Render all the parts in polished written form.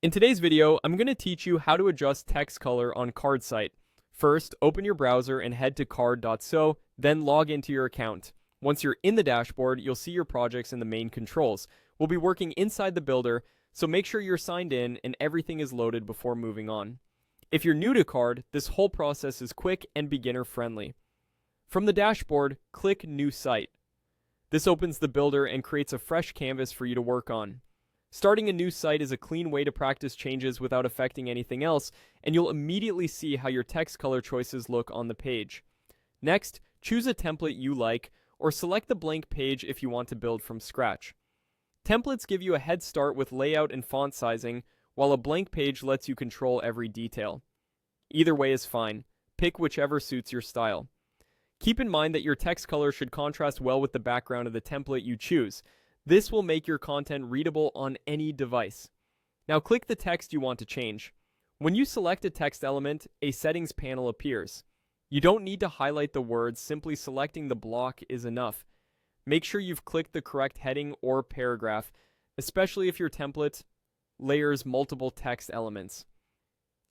In today's video, I'm going to teach you how to adjust text color on CardSite. First, open your browser and head to card.so, then log into your account. Once you're in the dashboard, you'll see your projects in the main controls. We'll be working inside the builder, so make sure you're signed in and everything is loaded before moving on. If you're new to Card, this whole process is quick and beginner friendly. From the dashboard, click New Site. This opens the builder and creates a fresh canvas for you to work on. Starting a new site is a clean way to practice changes without affecting anything else, and you'll immediately see how your text color choices look on the page. Next, choose a template you like, or select the blank page if you want to build from scratch. Templates give you a head start with layout and font sizing, while a blank page lets you control every detail. Either way is fine. Pick whichever suits your style. Keep in mind that your text color should contrast well with the background of the template you choose. This will make your content readable on any device. Now click the text you want to change. When you select a text element, a settings panel appears. You don't need to highlight the words, simply selecting the block is enough. Make sure you've clicked the correct heading or paragraph, especially if your template layers multiple text elements.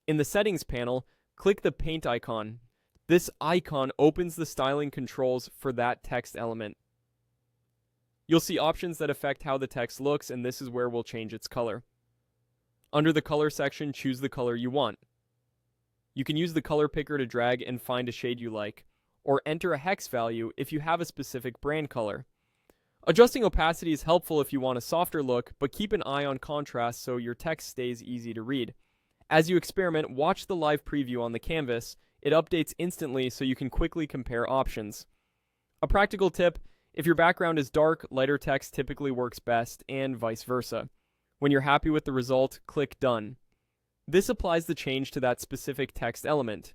In the settings panel, click the paint icon. This icon opens the styling controls for that text element. You'll see options that affect how the text looks, and this is where we'll change its color. Under the color section, choose the color you want. You can use the color picker to drag and find a shade you like, or enter a hex value if you have a specific brand color. Adjusting opacity is helpful if you want a softer look, but keep an eye on contrast so your text stays easy to read. As you experiment, watch the live preview on the canvas. It updates instantly so you can quickly compare options. A practical tip: if your background is dark, lighter text typically works best, and vice versa. When you're happy with the result, click Done. This applies the change to that specific text element.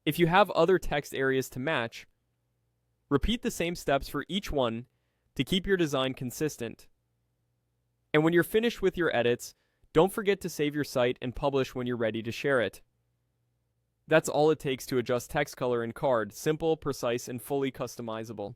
If you have other text areas to match, repeat the same steps for each one to keep your design consistent. And when you're finished with your edits, don't forget to save your site and publish when you're ready to share it. That's all it takes to adjust text color in Card: simple, precise, and fully customizable.